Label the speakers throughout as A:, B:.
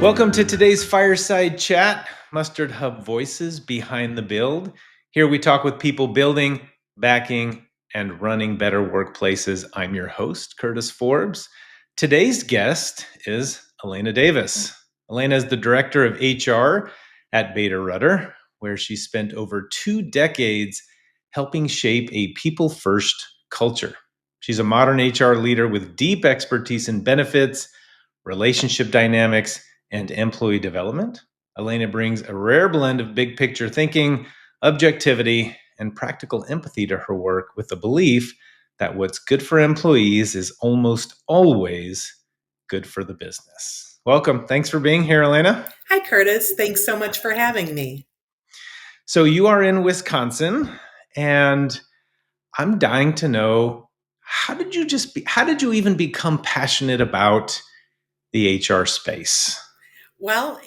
A: Welcome to today's Fireside Chat, Mustard Hub Voices Behind the Build. Here we talk with people building, backing, and running better workplaces. I'm your host, Curtis Forbes. Today's guest is Elena Davis. Elena is the director of HR at Bader Rutter, where she spent over 2 decades helping shape a people-first culture. She's a modern HR leader with deep expertise in benefits, relationship dynamics, and employee development. Elena brings a rare blend of big picture thinking, objectivity, and practical empathy to her work with the belief that what's good for employees is almost always good for the business. Welcome. Thanks for being here, Elena.
B: Hi, Curtis. Thanks so much for having me.
A: So you are in Wisconsin, and I'm dying to know, how did you even become passionate about the HR space?
B: Well,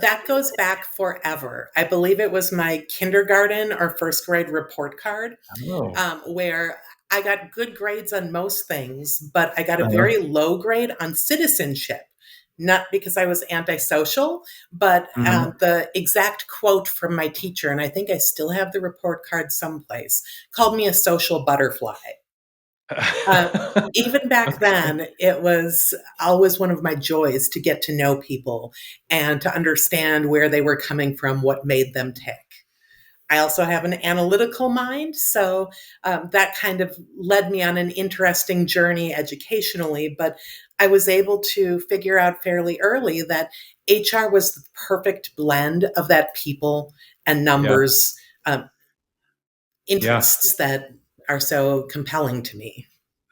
B: that goes back forever. I believe it was my kindergarten or first grade report card, where I got good grades on most things, but I got a very low grade on citizenship. Not because I was antisocial, but the exact quote from my teacher, and I think I still have the report card someplace, called me a social butterfly. Even back then, it was always one of my joys to get to know people and to understand where they were coming from, what made them tick. I also have an analytical mind, so that kind of led me on an interesting journey educationally, but I was able to figure out fairly early that HR was the perfect blend of that people and numbers interests that are so compelling to me.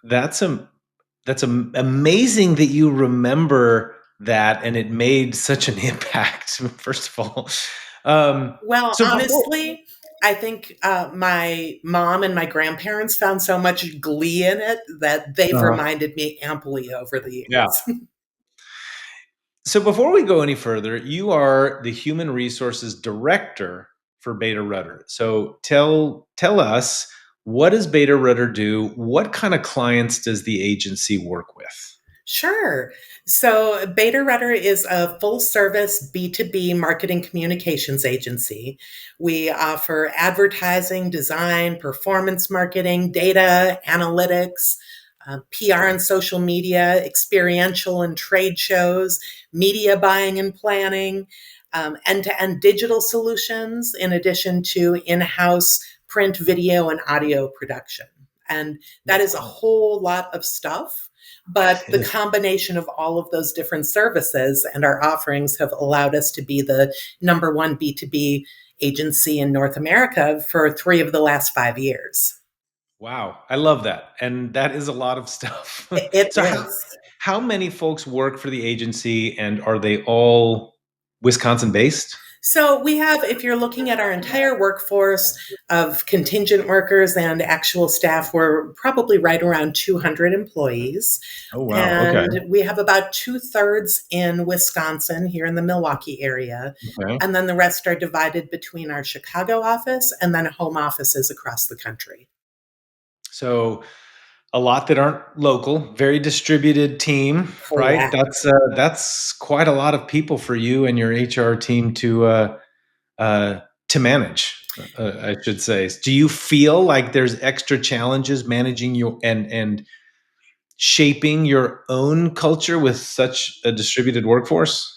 A: That's amazing that you remember that, and it made such an impact. First of all,
B: honestly, I think my mom and my grandparents found so much glee in it that they've reminded me amply over the years.
A: Yeah. So before we go any further, you are the Human Resources Director for Bader Rutter. So tell us, what does Bader Rutter do? What kind of clients does the agency work with?
B: Sure. So Bader Rutter is a full-service B2B marketing communications agency. We offer advertising, design, performance marketing, data, analytics, PR and social media, experiential and trade shows, media buying and planning, end-to-end digital solutions, in addition to in-house print, video, and audio production. And that is a whole lot of stuff. But the combination of all of those different services and our offerings have allowed us to be the number one B2B agency in North America for 3 of the last 5 years.
A: Wow. I love that. And that is a lot of stuff.
B: It is.
A: How many folks work for the agency, and are they all Wisconsin based?
B: So we have, if you're looking at our entire workforce of contingent workers and actual staff, we're probably right around 200 employees.
A: Oh, wow.
B: And
A: Okay.
B: we have about 2/3 in Wisconsin, here in the Milwaukee area.
A: Okay.
B: And then the rest are divided between our Chicago office and then home offices across the country.
A: So a lot that aren't local, very distributed team, right? That's quite a lot of people for you and your HR team to manage, I should say. Do you feel like there's extra challenges managing your and shaping your own culture with such a distributed workforce?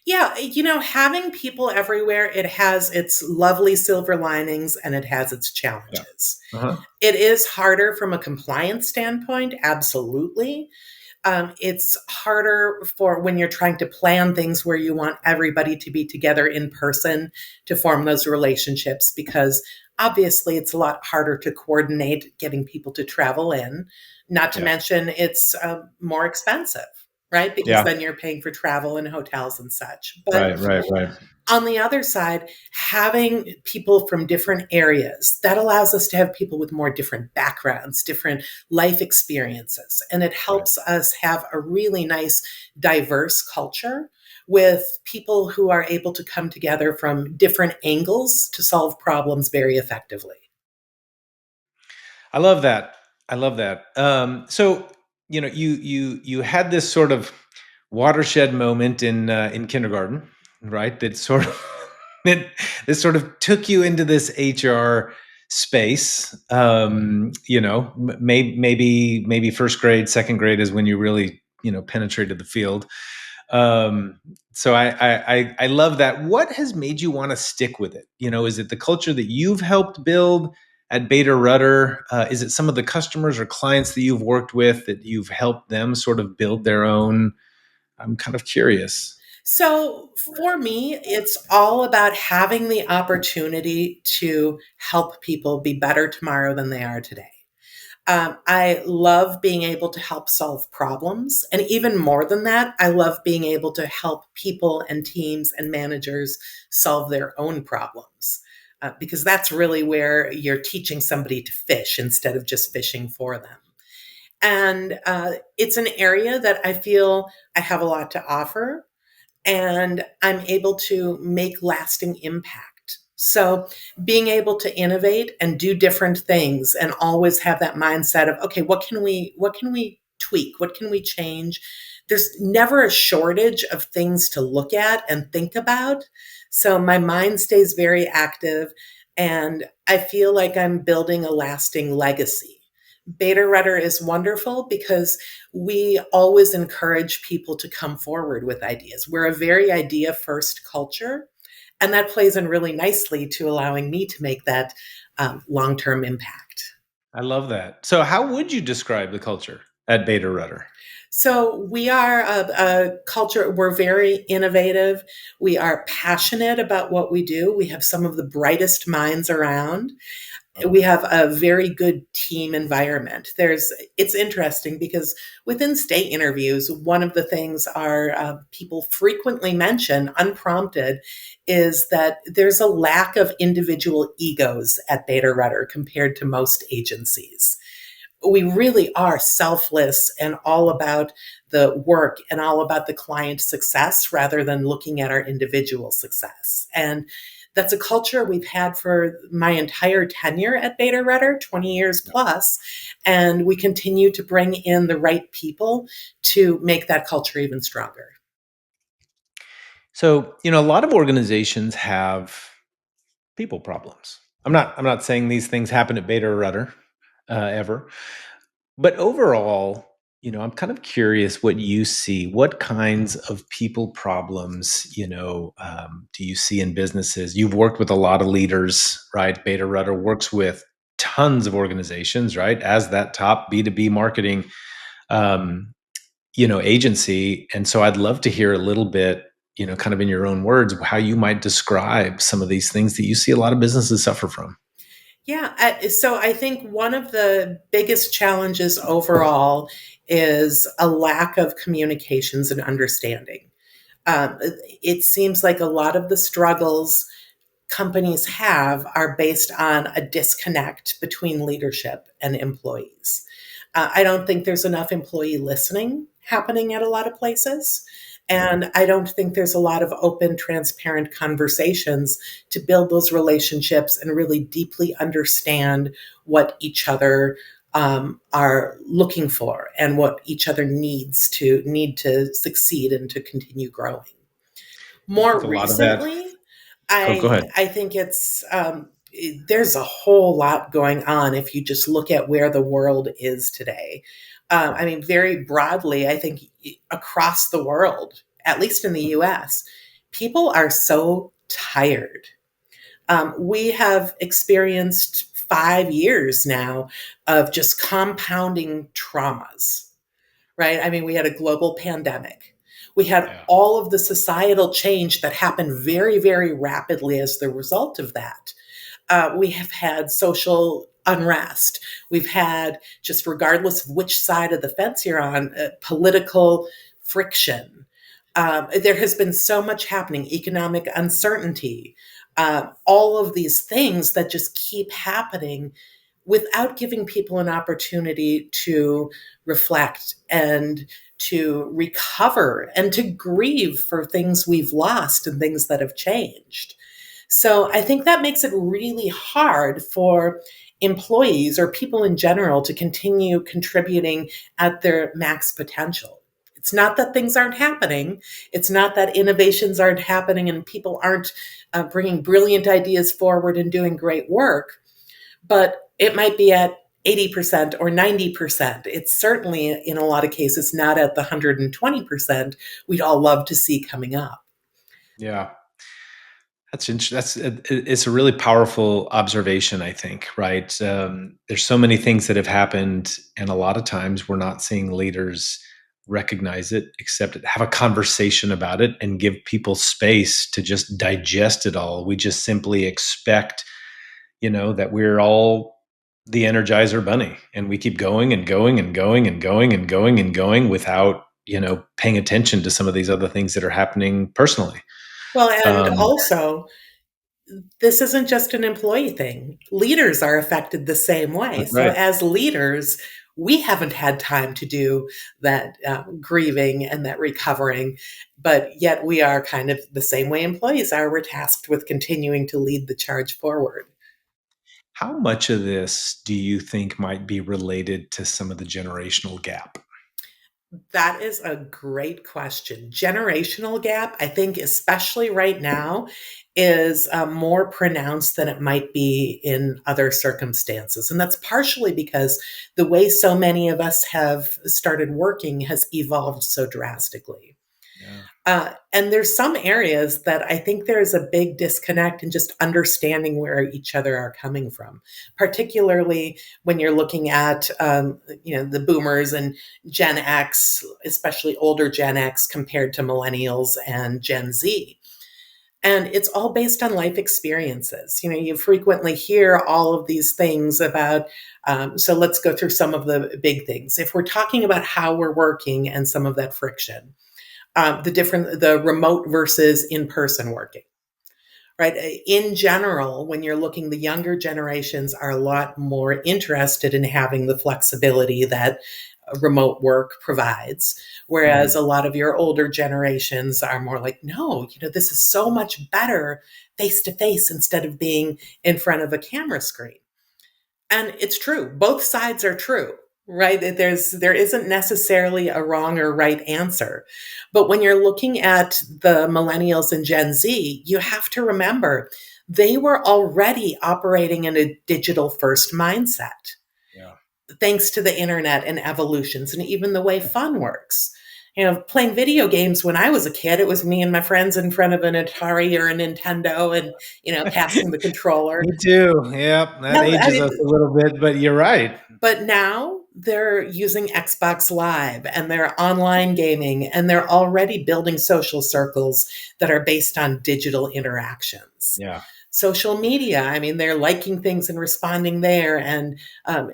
B: Yeah, having people everywhere, it has its lovely silver linings and it has its challenges.
A: Uh-huh.
B: It is harder from a compliance standpoint, absolutely. It's harder for when you're trying to plan things where you want everybody to be together in person to form those relationships, because obviously it's a lot harder to coordinate getting people to travel in, not to mention it's more expensive. Right? Because then you're paying for travel and hotels and such. But
A: Right.
B: on the other side, having people from different areas, that allows us to have people with more different backgrounds, different life experiences. And it helps us have a really nice, diverse culture with people who are able to come together from different angles to solve problems very effectively.
A: I love that. I love that. So you had this sort of watershed moment in kindergarten, right? That sort of that this sort of took you into this HR space. Maybe first grade, second grade is when you really penetrated the field. um so I love that. What has made you want to stick with it? Is it the culture that you've helped build at Bader Rutter? Is it some of the customers or clients that you've worked with that you've helped them sort of build their own? I'm kind of curious.
B: So for me, it's all about having the opportunity to help people be better tomorrow than they are today. I love being able to help solve problems. And even more than that, I love being able to help people and teams and managers solve their own problems. Because that's really where you're teaching somebody to fish instead of just fishing for them. And it's an area that I feel I have a lot to offer, and I'm able to make lasting impact. So, being able to innovate and do different things and always have that mindset of, okay, what can we tweak? What can we change? There's never a shortage of things to look at and think about. So my mind stays very active, and I feel like I'm building a lasting legacy. Beta Rudder is wonderful because we always encourage people to come forward with ideas. We're a very idea first culture, and that plays in really nicely to allowing me to make that long term impact.
A: I love that. So how would you describe the culture at Beta Rutter?
B: So we are a culture, we're very innovative. We are passionate about what we do. We have some of the brightest minds around. We have a very good team environment. It's interesting because within state interviews, one of the things our people frequently mention, unprompted, is that there's a lack of individual egos at Bader Rutter compared to most agencies. We really are selfless and all about the work and all about the client success rather than looking at our individual success. And that's a culture we've had for my entire tenure at Bader Rutter, 20 years plus, and we continue to bring in the right people to make that culture even stronger.
A: So, a lot of organizations have people problems. I'm not saying these things happen at Beta or Rudder ever, but overall, I'm kind of curious what you see. What kinds of people problems, do you see in businesses? You've worked with a lot of leaders, right? Beta Rudder works with tons of organizations, right? As that top B2B marketing, um, agency. And so I'd love to hear a little bit, kind of in your own words, how you might describe some of these things that you see a lot of businesses suffer from.
B: Yeah, so I think one of the biggest challenges overall is a lack of communications and understanding. It seems like a lot of the struggles companies have are based on a disconnect between leadership and employees. I don't think there's enough employee listening happening at a lot of places. And I don't think there's a lot of open, transparent conversations to build those relationships and really deeply understand what each other are looking for and what each other need to succeed and to continue growing.
A: I think
B: More
A: a lot of that.
B: recently,
A: Oh, go
B: I
A: ahead.
B: I think there's a whole lot going on if you just look at where the world is today. I mean, very broadly, I think across the world, at least in the U.S., people are so tired. We have experienced 5 years now of just compounding traumas, right? I mean, we had a global pandemic. We had
A: Yeah.
B: all of the societal change that happened very, very rapidly as the result of that. We have had social unrest. We've had, just regardless of which side of the fence you're on, political friction. There has been so much happening, economic uncertainty, all of these things that just keep happening without giving people an opportunity to reflect and to recover and to grieve for things we've lost and things that have changed. So I think that makes it really hard for employees or people in general to continue contributing at their max potential. It's not that things aren't happening. It's not that innovations aren't happening and people aren't bringing brilliant ideas forward and doing great work, but it might be at 80% or 90%. It's certainly, in a lot of cases, not at the 120% we'd all love to see coming up.
A: Yeah. That's interesting. It's a really powerful observation, I think, right? There's so many things that have happened, and a lot of times we're not seeing leaders recognize it, accept it, have a conversation about it, and give people space to just digest it all. We just simply expect, that we're all the Energizer Bunny, and we keep going and going and going and going and going and going without, paying attention to some of these other things that are happening personally.
B: Well, and
A: Um,
B: also, this isn't just an employee thing. Leaders are affected the same way.
A: that's
B: So,
A: right.
B: as leaders, we haven't had time to do that grieving and that recovering, but yet we are kind of the same way employees are. We're tasked with continuing to lead the charge forward.
A: How much of this do you think might be related to some of the generational gap?
B: That is a great question. Generational gap, I think, especially right now, is more pronounced than it might be in other circumstances. And that's partially because the way so many of us have started working has evolved so drastically.
A: Yeah.
B: And there's some areas that I think there's a big disconnect in just understanding where each other are coming from, particularly when you're looking at the boomers and Gen X, especially older Gen X compared to millennials and Gen Z. And it's all based on life experiences. You frequently hear all of these things about. So let's go through some of the big things. If we're talking about how we're working and some of that friction, the remote versus in-person working, right? In general, when you're looking, the younger generations are a lot more interested in having the flexibility that remote work provides, whereas
A: Mhm.
B: a lot of your older generations are more like, no, this is so much better face to face instead of being in front of a camera screen. And it's true. Both sides are true, right? There isn't necessarily a wrong or right answer. But when you're looking at the millennials and Gen Z, you have to remember they were already operating in a digital first mindset
A: Yeah.
B: thanks to the internet and evolutions and even the way fun works. Playing video games when I was a kid, it was me and my friends in front of an Atari or a Nintendo and, passing the controller.
A: Me too. Yep. That
B: No, I
A: ages
B: mean,
A: us a little bit, but you're right.
B: but now they're using Xbox Live and they're online gaming and they're already building social circles that are based on digital interactions.
A: Yeah.
B: Social media, I mean, they're liking things and responding there, and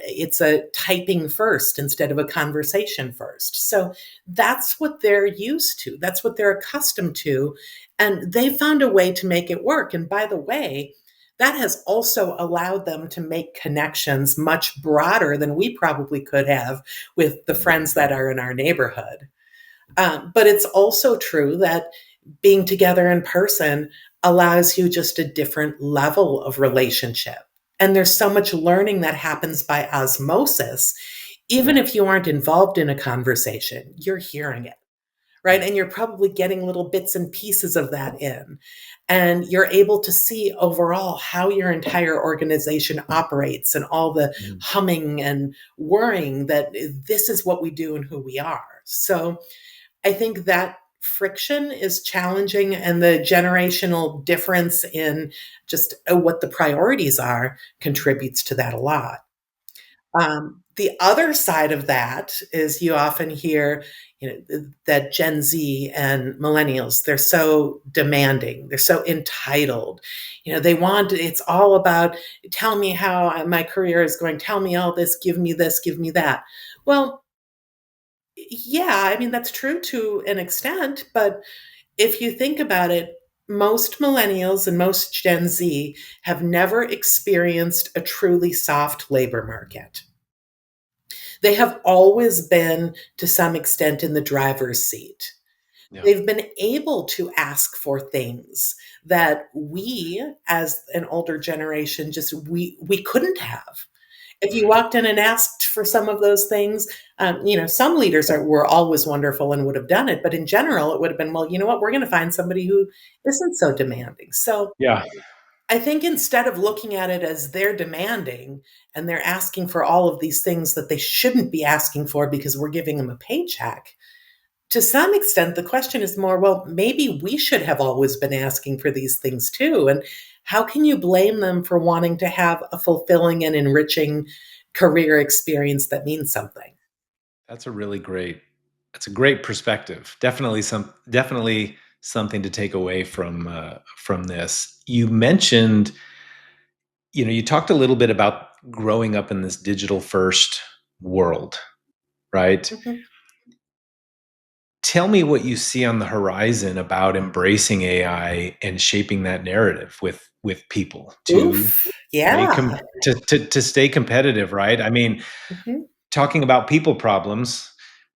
B: it's a typing first instead of a conversation first. So that's what they're used to, that's what they're accustomed to, and they found a way to make it work. And by the way, that has also allowed them to make connections much broader than we probably could have with the friends that are in our neighborhood. But it's also true that being together in person allows you just a different level of relationship. And there's so much learning that happens by osmosis. Even
A: Yeah.
B: if you aren't involved in a conversation, you're hearing it, right?
A: Yeah.
B: And you're probably getting little bits and pieces of that in. And you're able to see overall how your entire organization operates and all the
A: Mhm.
B: humming and worrying that this is what we do and who we are. So I think that friction is challenging, and the generational difference in just what the priorities are contributes to that a lot. The other side of that is you often hear, that Gen Z and millennials, they're so demanding, they're so entitled. It's all about tell me how my career is going, tell me all this, give me that. Well, yeah, I mean, that's true to an extent, but if you think about it, most millennials and most Gen Z have never experienced a truly soft labor market. They have always been, to some extent, in the driver's seat.
A: Yeah.
B: They've been able to ask for things that we, as an older generation, just we couldn't have. If you walked in and asked for some of those things, some leaders were always wonderful and would have done it, but in general, it would have been, well, you know what, we're going to find somebody who isn't so demanding. So
A: Yeah,
B: I think instead of looking at it as they're demanding and they're asking for all of these things that they shouldn't be asking for because we're giving them a paycheck, to some extent, the question is more, well, maybe we should have always been asking for these things too. And how can you blame them for wanting to have a fulfilling and enriching career experience that means something?
A: that's a really great. That's a great perspective. Definitely something to take away from this. You mentioned, you talked a little bit about growing up in this digital first world, right?
B: Mhm.
A: Tell me what you see on the horizon about embracing AI and shaping that narrative with people to
B: Oof.
A: stay
B: Yeah.
A: to stay competitive, right? I mean,
B: Mhm.
A: talking about people problems,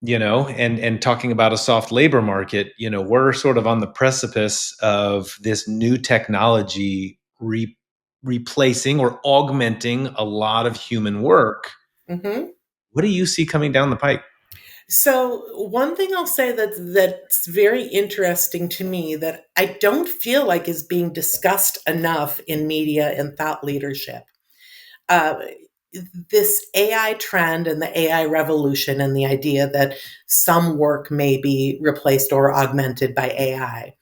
A: and talking about a soft labor market, we're sort of on the precipice of this new technology replacing or augmenting a lot of human work.
B: Mhm.
A: What do you see coming down the pike?
B: So one thing I'll say that's very interesting to me that I don't feel like is being discussed enough in media and thought leadership. Uh, this AI trend and the AI revolution and the idea that some work may be replaced or augmented by AI,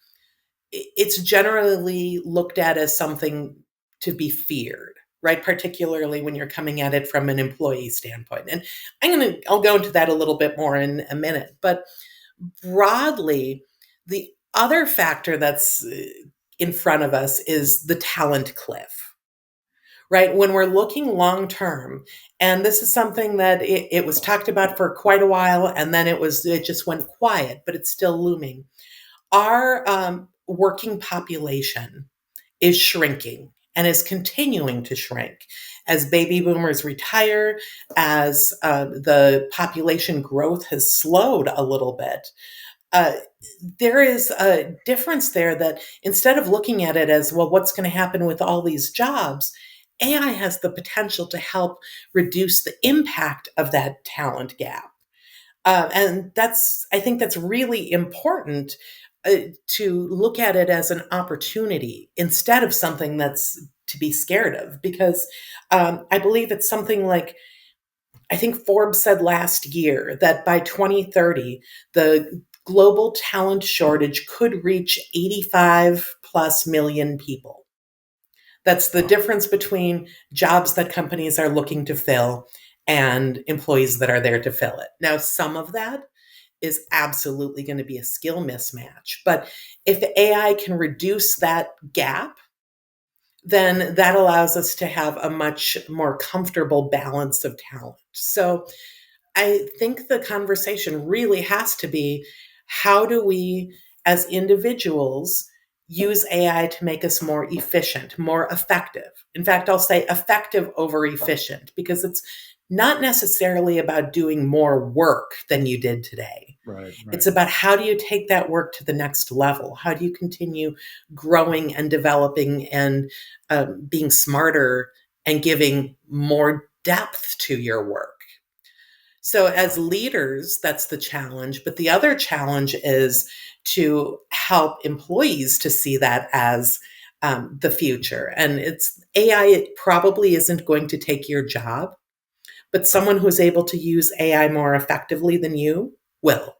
B: it's generally looked at as something to be feared, right? Particularly when you're coming at it from an employee standpoint. And I'll go into that a little bit more in a minute. But broadly, the other factor that's in front of us is the talent cliff, right? When we're looking long term, and this is something that it was talked about for quite a while, and then it just went quiet, but it's still looming. Our working population is shrinking and is continuing to shrink as baby boomers retire, as the population growth has slowed a little bit. Uh, there is a difference there that instead of looking at it as, well, what's going to happen with all these jobs, AI has the potential to help reduce the impact of that talent gap. And I think that's really important to look at it as an opportunity instead of something that's to be scared of. Because I believe it's something like, I think Forbes said last year that by 2030, the global talent shortage could reach 85 plus million people. That's the
A: Wow.
B: difference between jobs that companies are looking to fill and employees that are there to fill it. Now, some of that is absolutely going to be a skill mismatch. But if AI can reduce that gap, then that allows us to have a much more comfortable balance of talent. So I think the conversation really has to be, how do we, as individuals, use AI to make us more efficient, more effective? In fact, I'll say effective over efficient because it's not necessarily about doing more work than you did today.
A: Right,
B: It's
A: right.
B: about, how do you take that work to the next level? How do you continue growing and developing and being smarter and giving more depth to your work? So, as leaders, that's the challenge. But the other challenge is to help employees to see that as the future. And it's AI, it probably isn't going to take your job, but someone who's able to use AI more effectively than you will.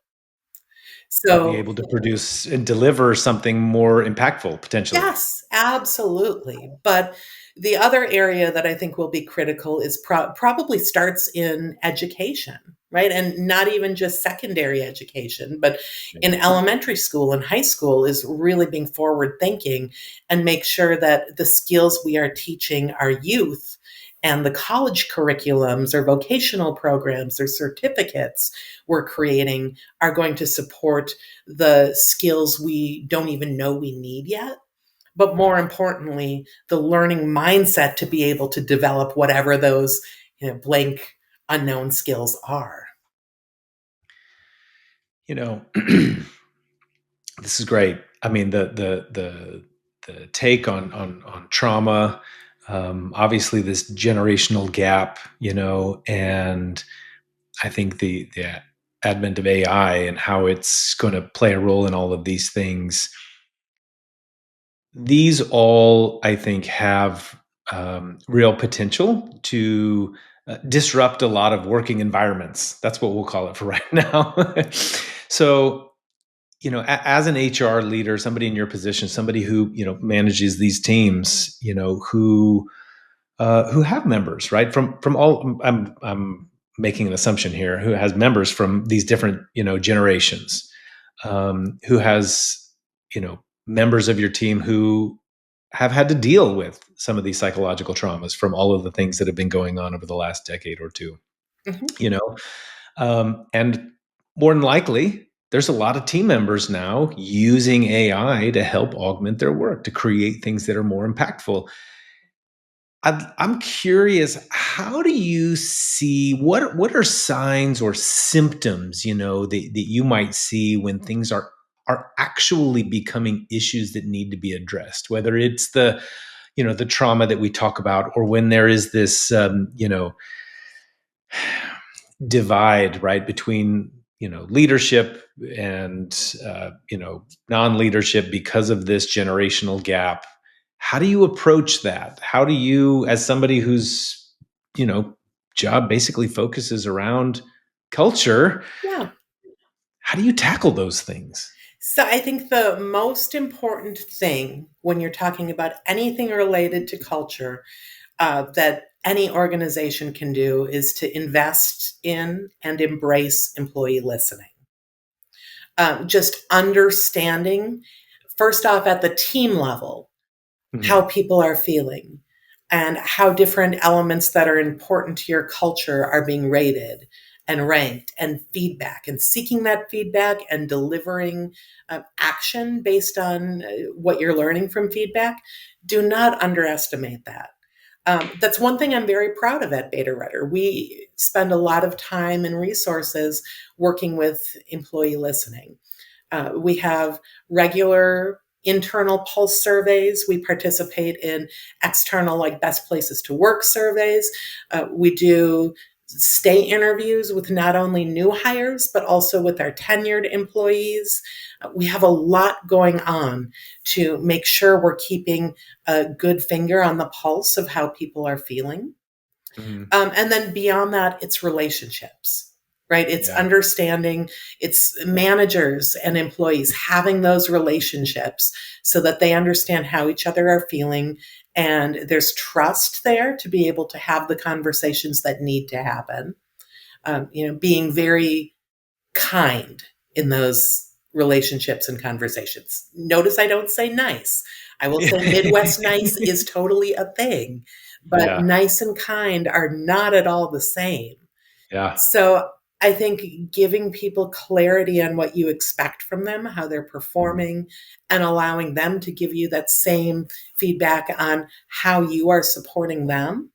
A: They'll be
B: So,
A: able to produce and deliver something more impactful potentially.
B: yes, absolutely. But the other area that I think will be critical is probably starts in education, right? And not even just secondary education, but in elementary school and high school is really being forward thinking and make sure that the skills we are teaching our youth and the college curriculums or vocational programs or certificates we're creating are going to support the skills we don't even know we need yet, but more
A: Right.
B: importantly, the learning mindset to be able to develop whatever those, blank unknown skills are.
A: You know, this is great. I mean, the take on trauma, Obviously this generational gap, and I think the advent of AI and how it's going to play a role in all of these things. These all, I think, have real potential to disrupt a lot of working environments. That's what we'll call it for right now. So, as an HR leader, somebody in your position, somebody who manages these teams, who have members, right? From all, I'm making an assumption here, who has members from these different generations, who has members of your team who have had to deal with some of these psychological traumas from all of the things that have been going on over the last decade or two,
B: Mhm.
A: you know, and more than likely. There's a lot of team members now using AI to help augment their work, to create things that are more impactful. I'm curious, how do you see what are signs or symptoms, that you might see when things are actually becoming issues that need to be addressed, whether it's the trauma that we talk about, or when there is this divide, right, between leadership and non-leadership because of this generational gap. How do you approach that? How do you, as somebody whose you know job basically focuses around culture,
B: Yeah.
A: how do you tackle those things?
B: So I think the most important thing when you're talking about anything related to culture that any organization can do is to invest in and embrace employee listening. Just understanding, first off, at the team level, how
A: Mhm.
B: people are feeling and how different elements that are important to your culture are being rated and ranked, and feedback, and seeking that feedback and delivering action based on what you're learning from feedback. Do not underestimate that. That's one thing I'm very proud of at Bader Rutter. We spend a lot of time and resources working with employee listening. We have regular internal pulse surveys. We participate in external, like best places to work surveys. We do stay interviews with not only new hires, but also with our tenured employees. We have a lot going on to make sure we're keeping a good finger on the pulse of how people are feeling.
A: Mhm.
B: And then beyond that, it's relationships, right? It's
A: Yeah.
B: understanding, it's managers and employees having those relationships so that they understand how each other are feeling. And there's trust there to be able to have the conversations that need to happen. Being very kind in those relationships and conversations. Notice I don't say nice. I will say Midwest nice is totally a thing, but
A: Yeah.
B: nice and kind are not at all the same.
A: Yeah.
B: So I think giving people clarity on what you expect from them, how they're
A: Mhm.
B: performing, and allowing them to give you that same feedback on how you are supporting them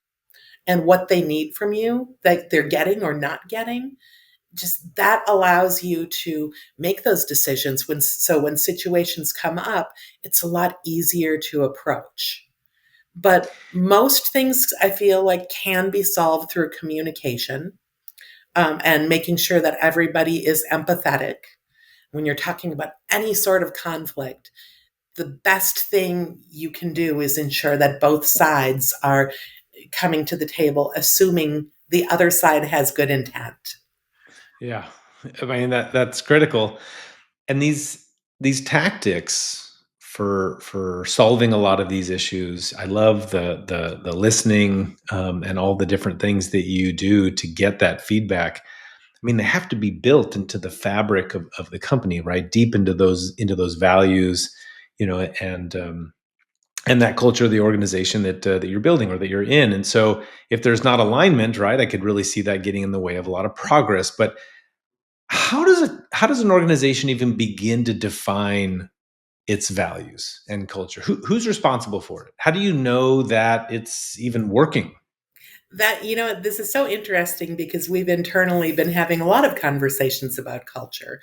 B: and what they need from you that they're getting or not getting, just that allows you to make those decisions when situations come up, it's a lot easier to approach. But most things I feel like can be solved through communication, and making sure that everybody is empathetic. When you're talking about any sort of conflict, the best thing you can do is ensure that both sides are coming to the table assuming the other side has good intent.
A: Yeah. I mean, that's critical. And these tactics for solving a lot of these issues, I love the listening, and all the different things that you do to get that feedback. I mean, they have to be built into the fabric of the company, right? Deep into those values, and that culture of the organization that you're building or that you're in. And so, if there's not alignment, right, I could really see that getting in the way of a lot of progress. But how does an organization even begin to define its values and culture? Who's responsible for it? How do you know that it's even working?
B: That, this is so interesting because we've internally been having a lot of conversations about culture.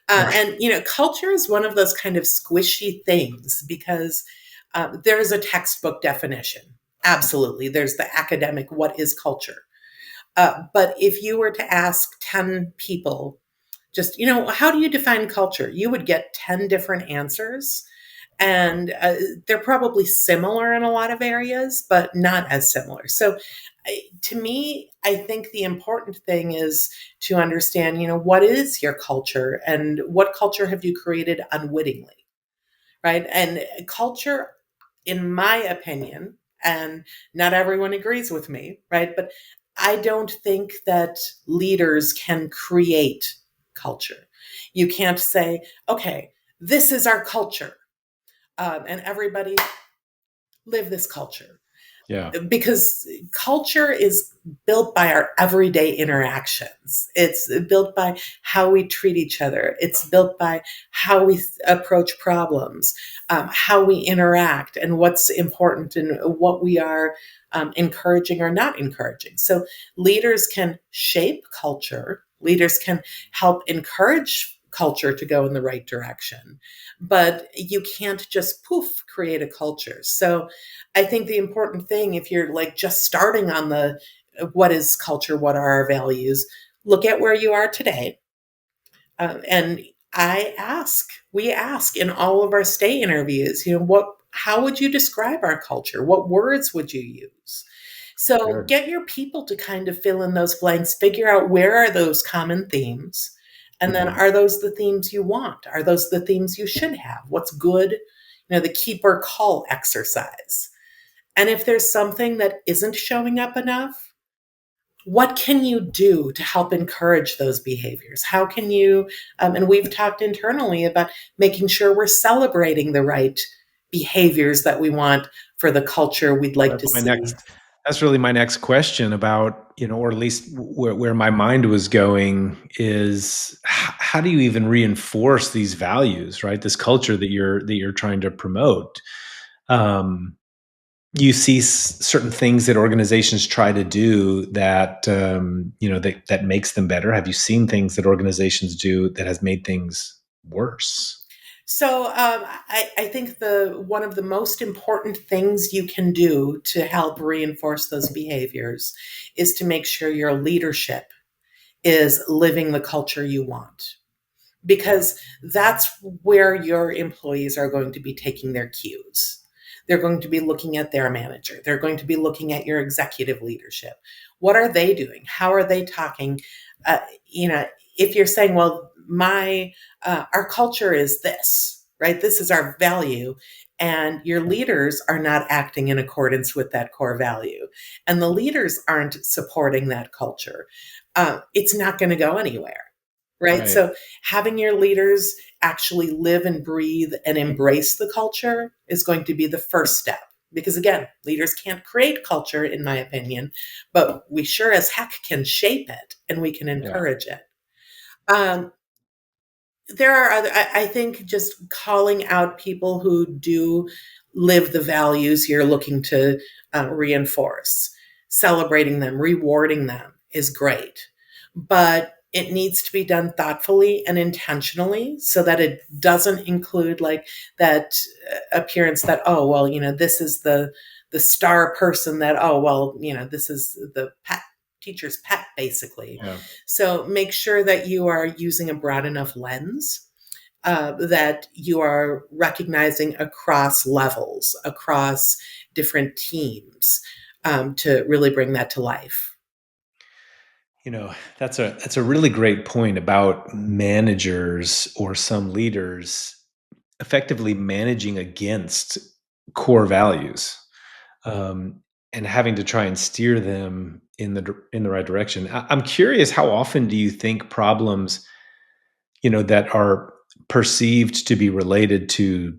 A: Right.
B: And culture is one of those kind of squishy things because there's a textbook definition. Absolutely. There's the academic, what is culture? But if you were to ask 10 people, just, how do you define culture? You would get 10 different answers. And they're probably similar in a lot of areas, but not as similar. So, to me, I think the important thing is to understand, what is your culture and what culture have you created unwittingly, right? And culture, in my opinion, and not everyone agrees with me, right? But I don't think that leaders can create culture. You can't say, okay, this is our culture, and everybody live this culture,
A: Yeah.
B: because culture is built by our everyday interactions. It's built by how we treat each other. It's built by how we approach problems, how we interact, and what's important and what we are encouraging or not encouraging. So leaders can shape culture. Leaders can help encourage culture to go in the right direction, but you can't just poof create a culture. So I think the important thing, if you're like just starting on the what is culture, what are our values, look at where you are today. And we ask in all of our stay interviews, how would you describe our culture? What words would you use? So
A: Good.
B: get your people to kind of fill in those blanks, figure out where are those common themes. And then
A: Mhm.
B: are those the themes you want? Are those the themes you should have? What's good? The keep or call exercise. And if there's something that isn't showing up enough, what can you do to help encourage those behaviors? How can you, and we've talked internally about making sure we're celebrating the right behaviors that we want for the culture we'd like to
A: That's my
B: see.
A: next that's really my next question about, or at least where my mind was going is how do you even reinforce these values, right? This culture that you're trying to promote. Um, you see certain things that organizations try to do that that makes them better. Have you seen things that organizations do that has made things worse?
B: So I think the one of the most important things you can do to help reinforce those behaviors is to make sure your leadership is living the culture you want,
A: Yeah.
B: because that's where your employees are going to be taking their cues. They're going to be looking at their manager. They're going to be looking at your executive leadership. What are they doing? How are they talking? Uh, you know, if you're saying, well, our culture is this, right? This is our value. And your leaders are not acting in accordance with that core value, and the leaders aren't supporting that culture, it's not going to go anywhere, right?
A: Right.
B: So having your leaders actually live and breathe and embrace the culture is going to be the first step. Because again, leaders can't create culture, in my opinion, but we sure as heck can shape it and we can
A: Yeah.
B: encourage it. Um, there are other, I think just calling out people who do live the values you're looking to reinforce, celebrating them, rewarding them is great, but it needs to be done thoughtfully and intentionally so that it doesn't include like that appearance that, oh well, this is the star person, that, oh well, this is the pet teacher's pet, basically.
A: Yeah.
B: So make sure that you are using a broad enough lens, that you are recognizing across levels, across different teams, to really bring that to life.
A: That's a really great point about managers or some leaders effectively managing against core values, um, and having to try and steer them in the right direction. I'm curious, how often do you think problems, that are perceived to be related to,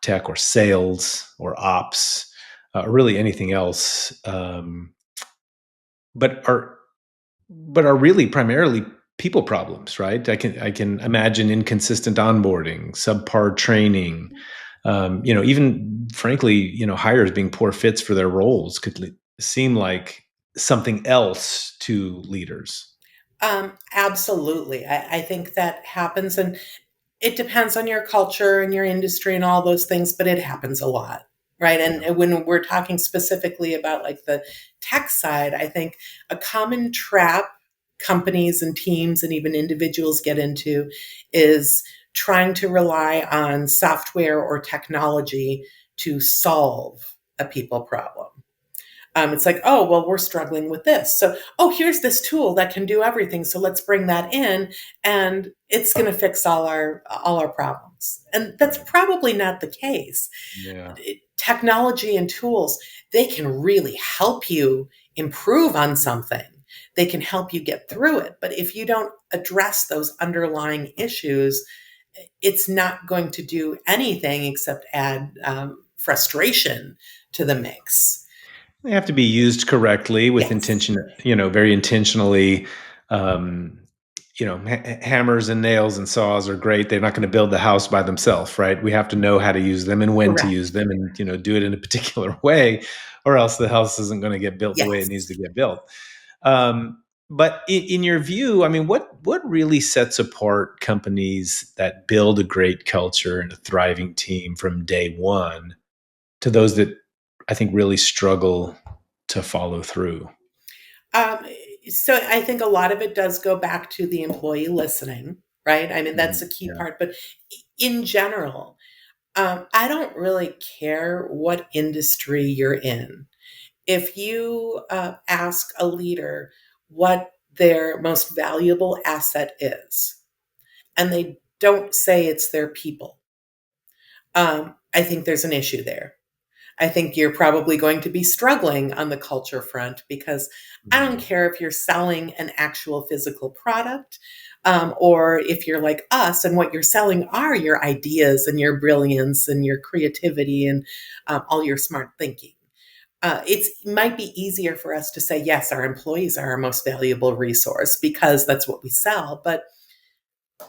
A: tech or sales or ops, or really anything else, but are really primarily people problems, right? I can imagine inconsistent onboarding, subpar training, even frankly, hires being poor fits for their roles could seem like something else to leaders.
B: Absolutely. I think that happens, and it depends on your culture and your industry and all those things, but it happens a lot. right?
A: Yeah.
B: And when we're talking specifically about like the tech side, I think a common trap companies and teams and even individuals get into is trying to rely on software or technology to solve a people problem. It's like, oh, well, we're struggling with this. So, oh, here's this tool that can do everything. So let's bring that in, and it's going to fix all our problems. And that's
A: Right.
B: probably not the case.
A: Yeah.
B: Technology and tools, they can really help you improve on something. They can help you get through it. But if you don't address those underlying issues, it's not going to do anything except add frustration to the mix.
A: They have to be used correctly with
B: Yes,
A: intention, very intentionally. Um, hammers and nails and saws are great. They're not going to build the house by themselves, right? We have to know how to use them and when to use
B: correct.
A: them and, do it in a particular way, or else the house isn't going to get built the way it needs to
B: Yes.
A: get built. But in your view, I mean, what really sets apart companies that build a great culture and a thriving team from day one to those that I think really struggle to follow through?
B: Um, so I think a lot of it does go back to the employee listening, right? I mean, that's
A: Mhm.
B: a key
A: Yeah.
B: part. But in general, I don't really care what industry you're in. If you ask a leader what their most valuable asset is, and they don't say it's their people, I think there's an issue there. I think you're probably going to be struggling on the culture front because I don't
A: Mhm.
B: care if you're selling an actual physical product, or if you're like us and what you're selling are your ideas and your brilliance and your creativity and all your smart thinking. It might be easier for us to say, yes, our employees are our most valuable resource because that's what we sell. But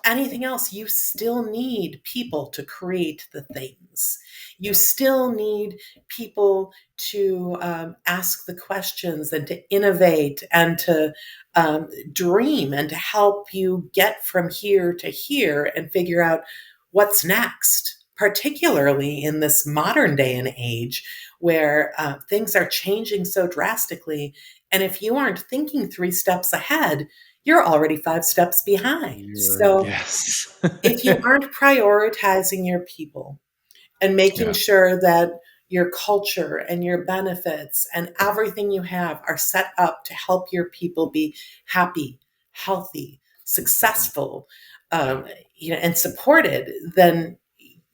B: anything else, you still need people to create the things. You
A: Yeah.
B: still need people to ask the questions and to innovate and to dream and to help you get from here to here and figure out what's next, particularly in this modern day and age where things are changing so drastically. And if you aren't thinking 3 steps ahead, you're already 5 steps behind. So
A: Yes.
B: if you aren't prioritizing your people and making
A: Yeah.
B: sure that your culture and your benefits and everything you have are set up to help your people be happy, healthy,
A: Mhm.
B: successful,
A: Yeah.
B: um, and supported, then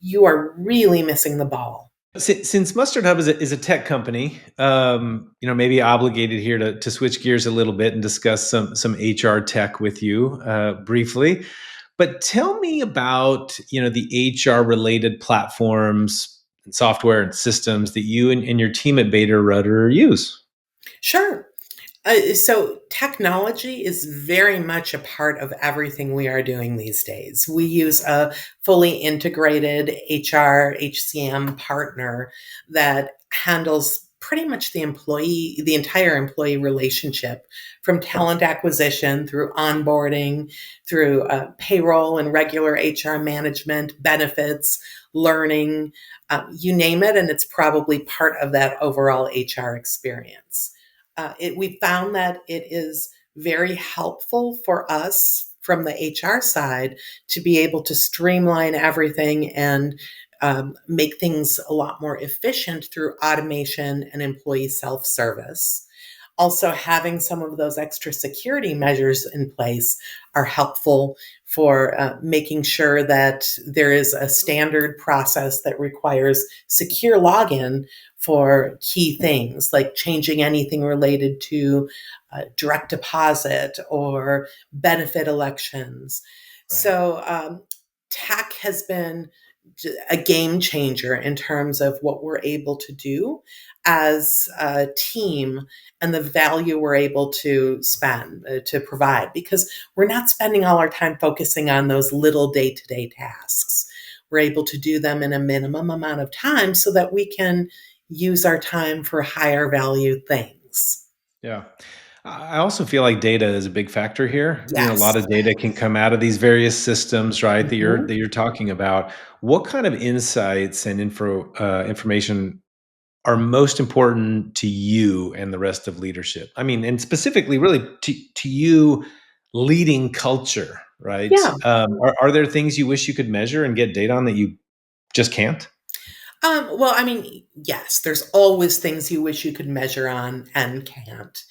B: you are really missing the ball.
A: Since Mustard Hub is a tech company, maybe obligated here to switch gears a little bit and discuss some HR tech with you briefly. But tell me about the HR related platforms and software and systems that you and your team at Bader Rutter use.
B: Sure. So technology is very much a part of everything we are doing these days. We use a fully integrated HR HCM partner that handles pretty much the entire employee relationship, from talent acquisition through onboarding, through payroll and regular HR management, benefits, learning, you name it, and it's probably part of that overall HR experience. We found that it is very helpful for us from the HR side to be able to streamline everything and make things a lot more efficient through automation and employee self service. Also, having some of those extra security measures in place are helpful for making sure that there is a standard process that requires secure login for key things like changing anything related to direct deposit or benefit elections.
A: Right.
B: So, tech has been a game changer in terms of what we're able to do as a team and the value we're able to spend to provide, because we're not spending all our time focusing on those little day-to-day tasks. We're able to do them in a minimum amount of time so that we can use our time for higher value things.
A: Yeah. I also feel like data is a big factor here. A
B: Yes.
A: lot of data can come out of these various systems, right? That you're
B: Mhm.
A: that you're talking about. What kind of insights and information are most important to you and the rest of leadership? I mean, and specifically, really to you leading culture, right?
B: Yeah.
A: Are there things you wish you could measure and get data on that you just can't?
B: Well, I mean, yes, there's always things you wish you could measure on and can't.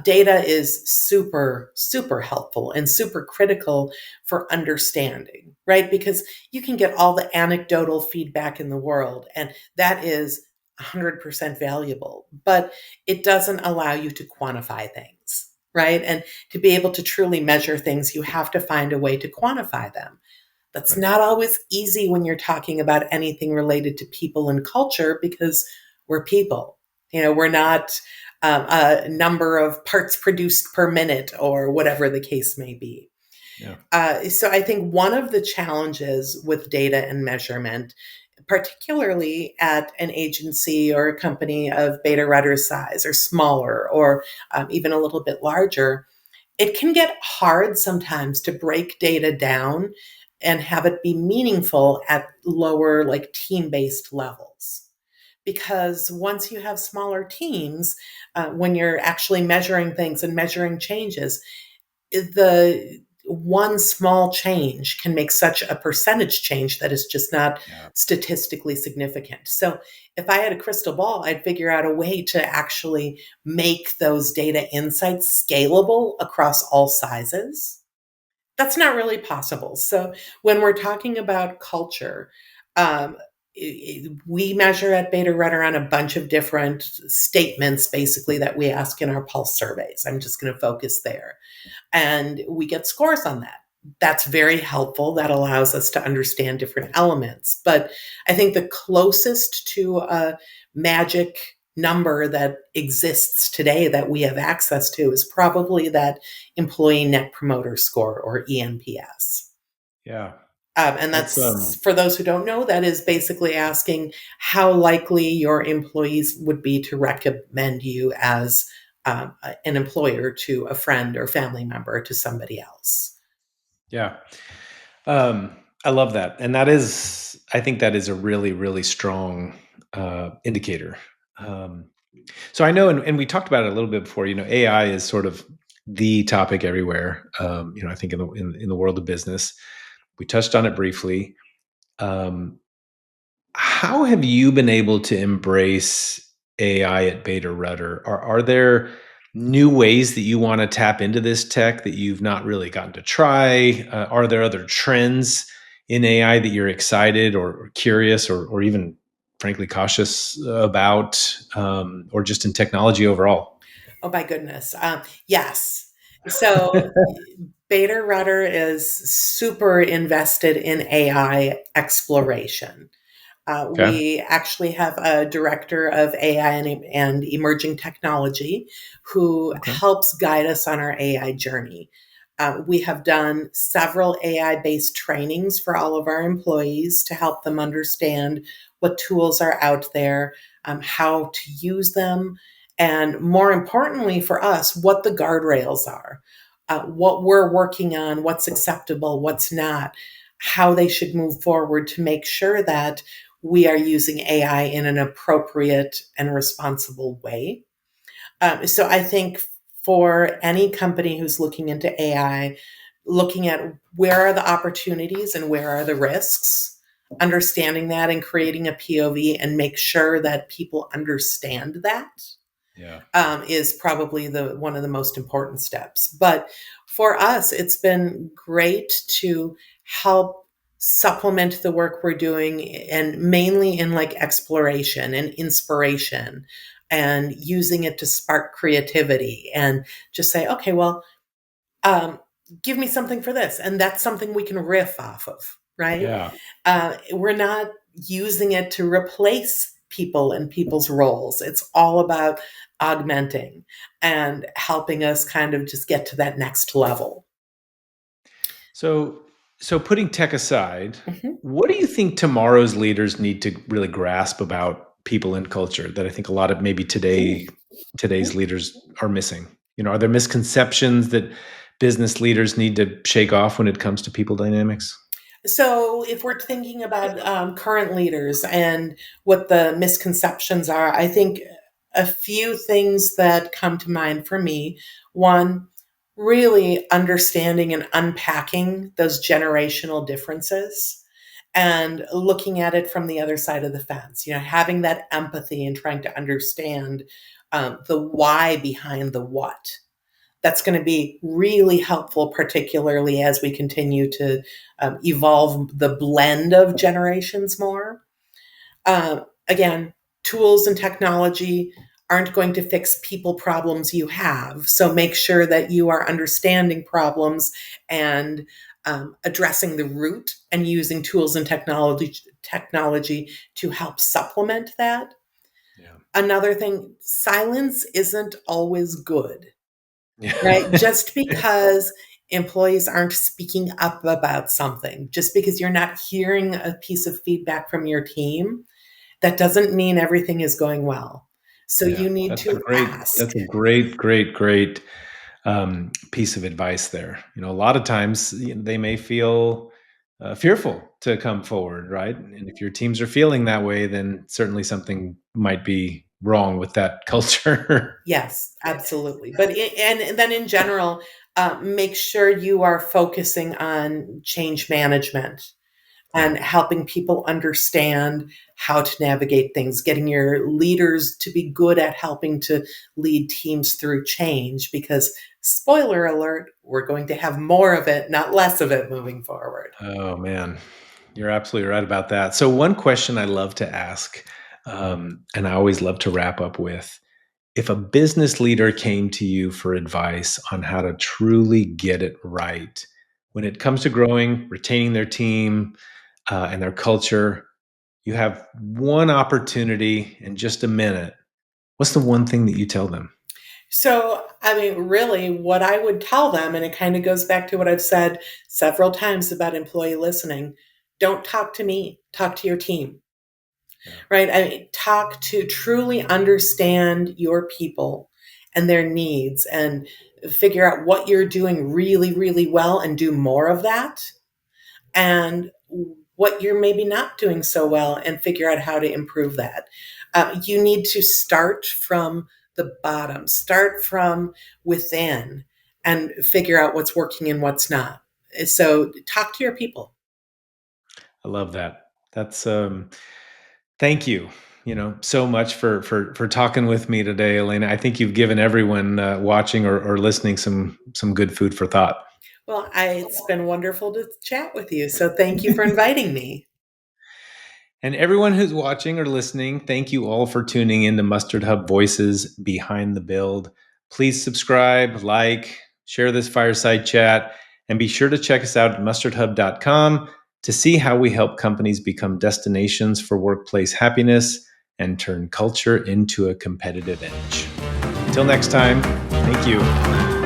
B: Data is super, super helpful and super critical for understanding, right? Because you can get all the anecdotal feedback in the world, and that is 100% valuable, but it doesn't allow you to quantify things, right? And to be able to truly measure things, you have to find a way to quantify them. That's
A: Right.
B: not always easy when you're talking about anything related to people and culture because we're people. We're not a number of parts produced per minute or whatever the case may be.
A: Yeah.
B: So I think one of the challenges with data and measurement, particularly at an agency or a company of Bader Rutter's size or smaller or even a little bit larger, it can get hard sometimes to break data down and have it be meaningful at lower, like team-based levels. Because once you have smaller teams, when you're actually measuring things and measuring changes, the one small change can make such a percentage change that is just not
A: Yeah.
B: statistically significant. So if I had a crystal ball, I'd figure out a way to actually make those data insights scalable across all sizes. That's not really possible. So when we're talking about culture, um, we measure at Beta Rudder on a bunch of different statements, basically, that we ask in our pulse surveys. I'm just going to focus there. And we get scores on that. That's very helpful. That allows us to understand different elements. But I think the closest to a magic number that exists today that we have access to is probably that employee net promoter score, or ENPS.
A: Yeah.
B: And
A: That's
B: that's, for those who don't know, that is basically asking how likely your employees would be to recommend you as an employer to a friend or family member, to somebody else.
A: yeah. Um, I love that, and that is, I think that is a really, really strong indicator. Um, so I know, and we talked about it a little bit before. AI is sort of the topic everywhere. I think in the world of business, we touched on it briefly. Um, how have you been able to embrace AI at Beta Rudder? Are there new ways that you want to tap into this tech that you've not really gotten to try? Are there other trends in AI that you're excited or curious or even frankly cautious about, or just in technology overall?
B: Oh my goodness. Yes. So Bader Rutter is super invested in AI exploration.
A: Okay.
B: We actually have a director of AI and emerging technology who
A: Okay.
B: helps guide us on our AI journey. We have done several AI based trainings for all of our employees to help them understand what tools are out there, how to use them, and more importantly for us, what the guardrails are, what we're working on, what's acceptable, what's not, how they should move forward to make sure that we are using AI in an appropriate and responsible way. So I think for any company who's looking into AI, looking at where are the opportunities and where are the risks, understanding that and creating a POV and make sure that people understand that
A: Yeah.
B: is probably the one of the most important steps. But for us, it's been great to help supplement the work we're doing, and mainly in like exploration and inspiration and using it to spark creativity and just say, okay, well, um, give me something for this. And that's something we can riff off of, right?
A: Yeah.
B: We're not using it to replace people and people's roles. It's all about augmenting and helping us kind of just get to that next level.
A: So, so putting tech aside,
B: Mhm.
A: what do you think tomorrow's leaders need to really grasp about people and culture that I think a lot of maybe today's leaders are missing? Are there misconceptions that business leaders need to shake off when it comes to people dynamics?
B: So, if we're thinking about current leaders and what the misconceptions are, I think a few things that come to mind for me. One, really understanding and unpacking those generational differences and looking at it from the other side of the fence, having that empathy and trying to understand the why behind the what. That's going to be really helpful, particularly as we continue to evolve the blend of generations more. Again, tools and technology aren't going to fix people problems you have. So make sure that you are understanding problems and addressing the root and using tools and technology to help supplement that.
A: Yeah.
B: Another thing, silence isn't always good. Right?
A: Yeah.
B: Just because employees aren't speaking up about something, just because you're not hearing a piece of feedback from your team, that doesn't mean everything is going well. So
A: Yeah,
B: you need to ask.
A: that's a great piece of advice there. A lot of times they may feel fearful to come forward, right? And if your teams are feeling that way, then certainly something might be wrong with that culture.
B: Yes, absolutely. And then in general, make sure you are focusing on change management
A: Yeah.
B: and helping people understand how to navigate things, getting your leaders to be good at helping to lead teams through change. Because, spoiler alert, we're going to have more of it, not less of it moving forward.
A: Oh man, you're absolutely right about that. So one question I love to ask, and I always love to wrap up with: if a business leader came to you for advice on how to truly get it right when it comes to growing, retaining their team, and their culture, you have one opportunity in just a minute. What's the one thing that you tell them?
B: So, I mean, really, what I would tell them, and it kind of goes back to what I've said several times about employee listening, don't talk to me, talk to your team.
A: Yeah.
B: Right? I mean, talk to truly understand your people and their needs and figure out what you're doing really, really well and do more of that. And what you're maybe not doing so well and figure out how to improve that. You need to start from the bottom, start from within, and figure out what's working and what's not. So talk to your people.
A: I love that. That's thank you, so much for talking with me today, Elena. I think you've given everyone watching or listening some good food for thought.
B: Well, it's been wonderful to chat with you. So thank you for inviting me.
A: And everyone who's watching or listening, thank you all for tuning in to Mustard Hub Voices Behind the Build. Please subscribe, like, share this fireside chat, and be sure to check us out at mustardhub.com to see how we help companies become destinations for workplace happiness and turn culture into a competitive edge. Until next time, thank you.